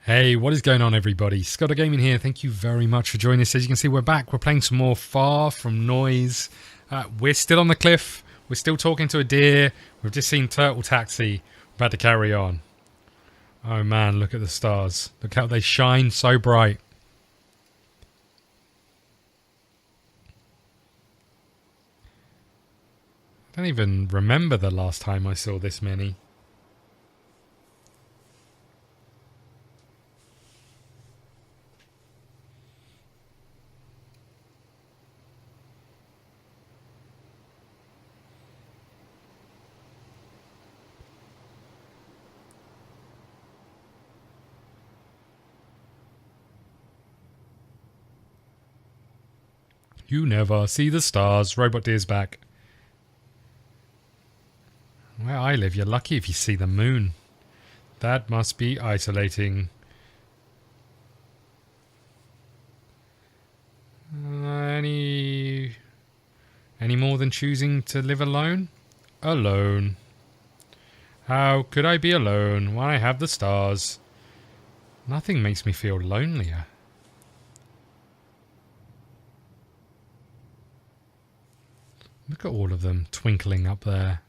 Hey, what is going on, everybody? ScottDogGaming here. Thank you very much for joining us. As you can see, we're back. We're playing some more Far From Noise. We're still on the cliff. We're still talking to a deer. We've just seen Turtle Taxi. We're about to carry on. Oh man, look at the stars. Look how they shine so bright. I don't even remember the last time I saw this many. You never see the stars. Robot Deer's back. Where I live, you're lucky if you see the moon. That must be isolating. Any more than choosing to live alone? Alone. How could I be alone when I have the stars? Nothing makes me feel lonelier. Look at all of them twinkling up there.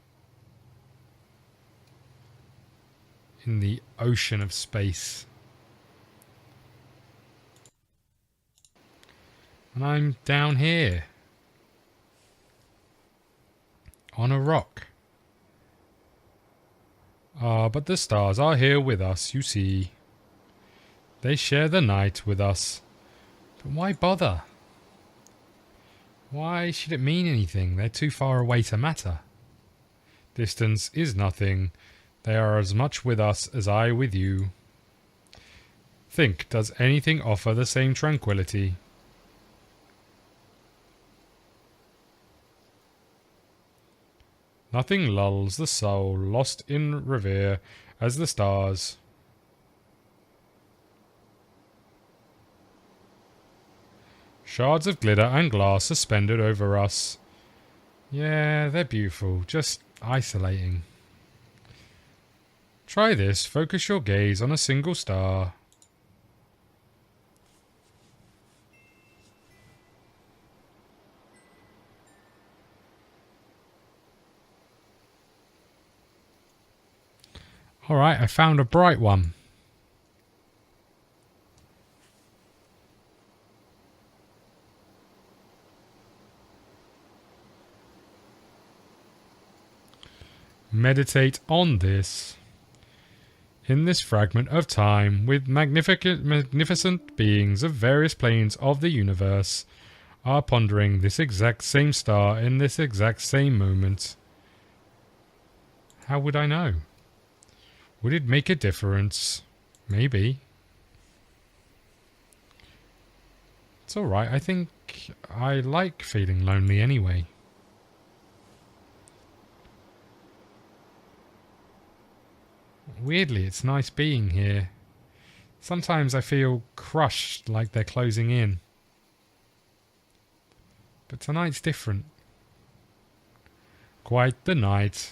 In the ocean of space. And I'm down here. On a rock. Ah, but the stars are here with us, you see. They share the night with us. But why bother? Why should it mean anything? They're too far away to matter. Distance is nothing. They are as much with us as I with you. Think, does anything offer the same tranquility? Nothing lulls the soul lost in revere as the stars. Shards of glitter and glass suspended over us. Yeah, they're beautiful, just isolating. Try this. Focus your gaze on a single star. Alright, I found a bright one. Meditate on this. In this fragment of time, with magnificent beings of various planes of the universe, are pondering this exact same star in this exact same moment. How would I know? Would it make a difference? Maybe. It's alright, I think I like feeling lonely anyway. Weirdly, it's nice being here. Sometimes I feel crushed, like they're closing in. But tonight's different. Quite the night.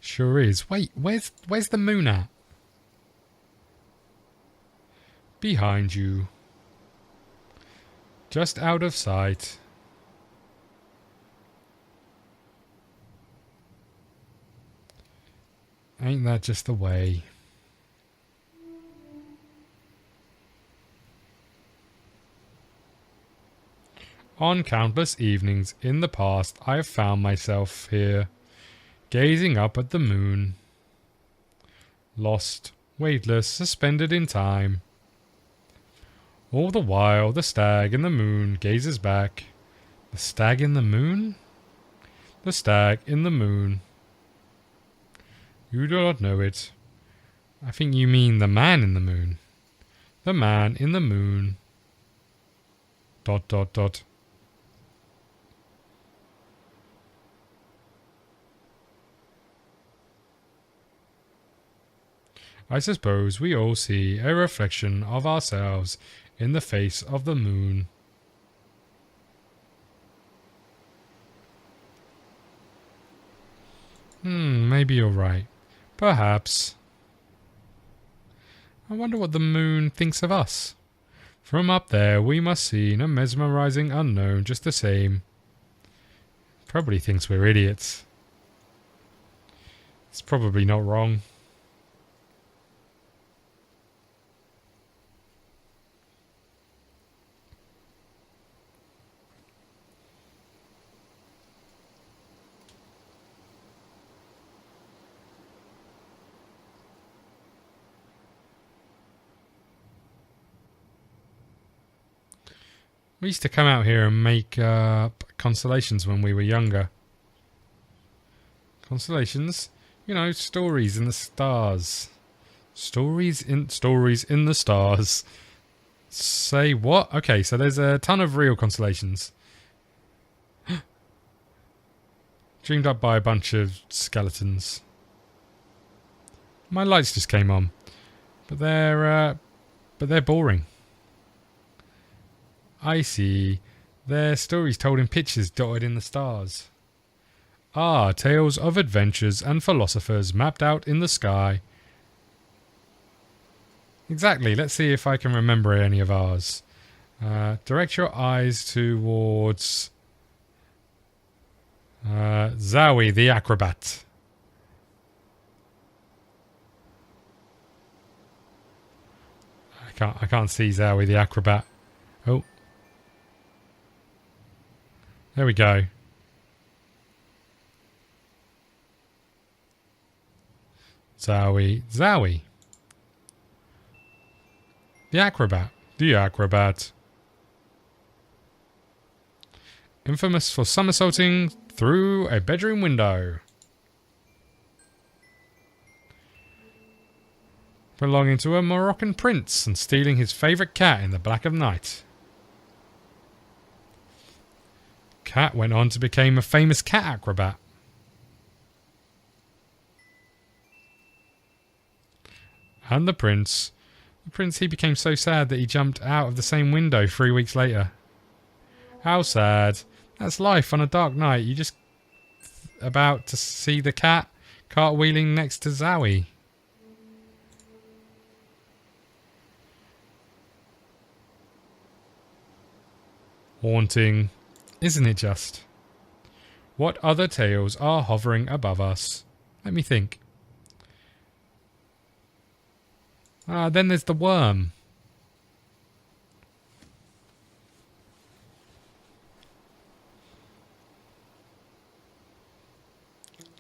Sure is. Wait, where's the moon at? Behind you. Just out of sight. Ain't that just the way? On countless evenings in the past, I have found myself here, gazing up at the moon. Lost, weightless, suspended in time. All the while, the stag in the moon gazes back. The stag in the moon? The stag in the moon. You do not know it. I think you mean the man in the moon. The man in the moon. ... I suppose we all see a reflection of ourselves in the face of the moon. Maybe you're right. Perhaps. I wonder what the moon thinks of us. From up there, we must see a mesmerizing unknown just the same. Probably thinks we're idiots. It's probably not wrong. We used to come out here and make constellations when we were younger. Constellations? You know, stories in the stars. Stories in the stars. Say what? Okay, so there's a ton of real constellations. Dreamed up by a bunch of skeletons. My lights just came on. But they're boring. I see. They're stories told in pictures dotted in the stars. Ah, tales of adventures and philosophers mapped out in the sky. Exactly. Let's see if I can remember any of ours. Direct your eyes towards Zowie the acrobat. I can't see Zowie the acrobat. Oh. There we go. Zowie. The acrobat. Infamous for somersaulting through a bedroom window. Belonging to a Moroccan prince and stealing his favourite cat in the black of night. Cat went on to become a famous cat acrobat. And the prince. He became so sad that he jumped out of the same window 3 weeks later. How sad. That's life on a dark night. You just about to see the cat cartwheeling next to Zowie. Haunting. Isn't it just? What other tales are hovering above us? Let me think. Then there's the worm.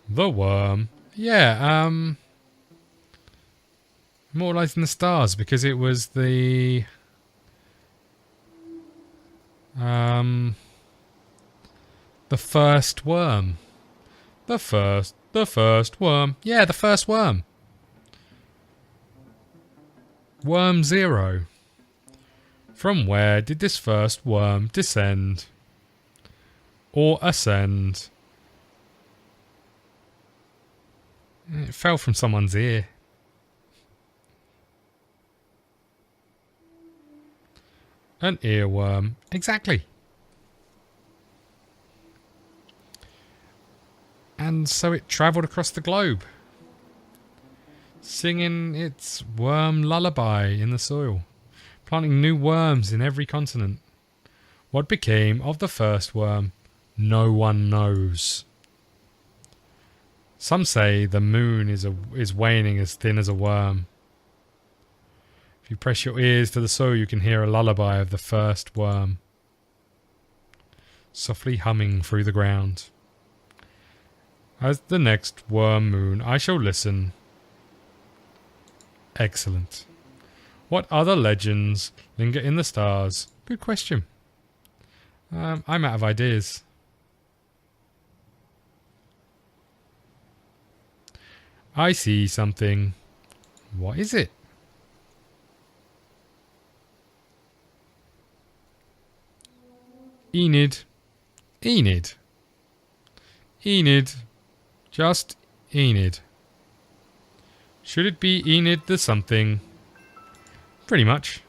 The worm. Yeah, Immortalizing the Stars, because it was the first worm. The first worm. Yeah, the first worm. Worm Zero. From where did this first worm descend? Or ascend? It fell from someone's ear. An earworm. Exactly. And so it travelled across the globe, singing its worm lullaby in the soil, planting new worms in every continent. What became of the first worm? No one knows. Some say the moon is waning as thin as a worm. If you press your ears to the soil, you can hear a lullaby of the first worm, softly humming through the ground. As the next worm moon, I shall listen. Excellent. What other legends linger in the stars? Good question. I'm out of ideas. I see something. What is it? Enid. Enid. Enid. Just Enid. Should it be Enid the something? Pretty much.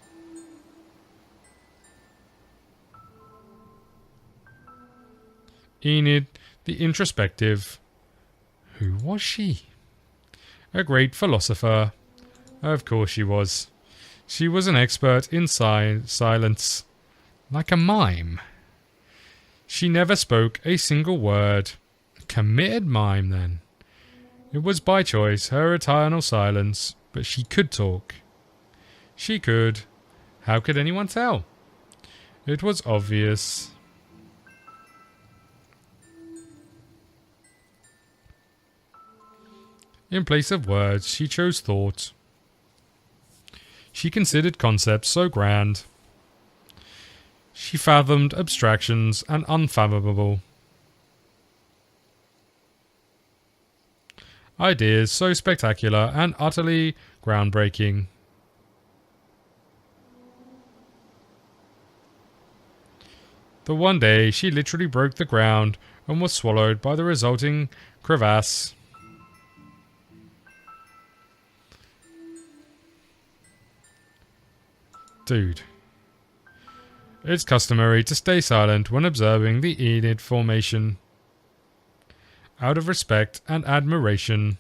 Enid the introspective. Who was she? A great philosopher. Of course she was. She was an expert in silence. Like a mime. She never spoke a single word. Committed mime, then. It was by choice, her eternal silence, but she could talk. She could. How could anyone tell? It was obvious. In place of words, she chose thought. She considered concepts so grand. She fathomed abstractions and unfathomable. Ideas so spectacular and utterly groundbreaking. The one day she literally broke the ground and was swallowed by the resulting crevasse. Dude. It's customary to stay silent when observing the Enid formation. Out of respect and admiration.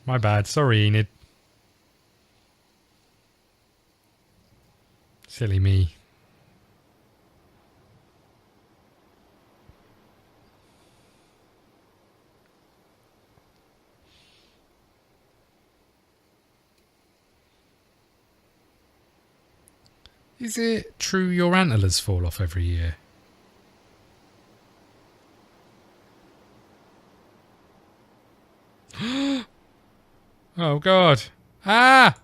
My bad, sorry Enid. Silly me. Is it true your antlers fall off every year? Oh God. Ah!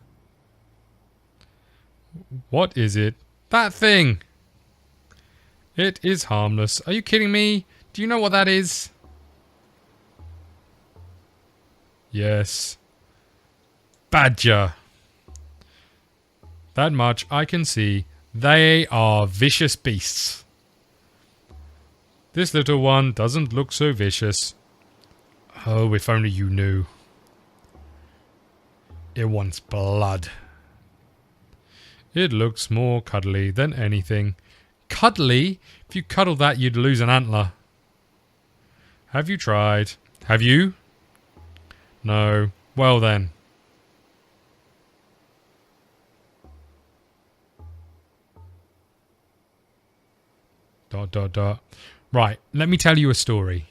What is it? That thing! It is harmless. Are you kidding me? Do you know what that is? Yes. Badger. That much I can see. They are vicious beasts. This little one doesn't look so vicious. Oh, if only you knew. It wants blood. It looks more cuddly than anything. Cuddly? If you cuddle that, you'd lose an antler. Have you tried? Have you? No. Well then. Dot, dot, dot. Right, let me tell you a story.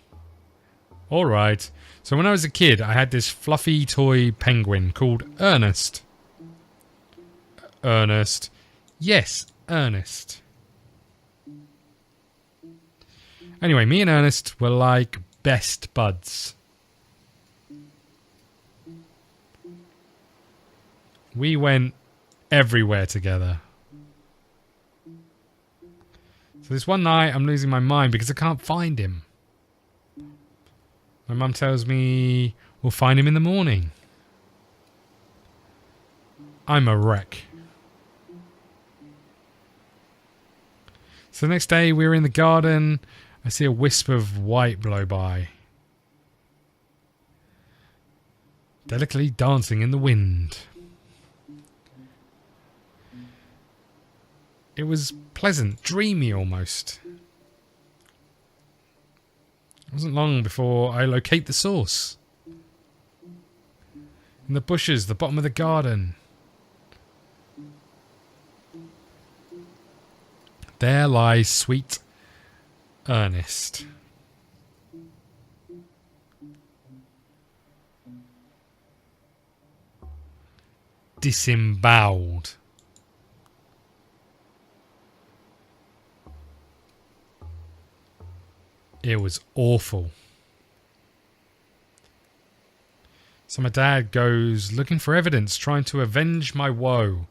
Alright. So when I was a kid, I had this fluffy toy penguin called Ernest. Ernest. Yes, Ernest. Anyway, me and Ernest were like best buds. We went everywhere together. So this one night, I'm losing my mind because I can't find him. My mum tells me we'll find him in the morning. I'm a wreck. So the next day, we're in the garden. I see a wisp of white blow by. Delicately dancing in the wind. It was pleasant, dreamy almost. It wasn't long before I locate the source. In the bushes, the bottom of the garden. There lies sweet Ernest. Disemboweled. It was awful. So my dad goes looking for evidence, trying to avenge my woe.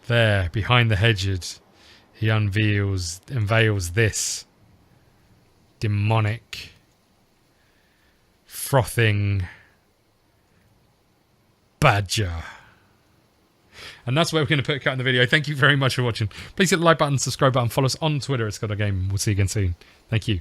There, behind the hedges, he unveils this demonic, frothing badger. And that's where we're going to put a cut in the video. Thank you very much for watching. Please hit the like button, subscribe button, follow us on Twitter at ScottDogGame. We'll see you again soon. Thank you.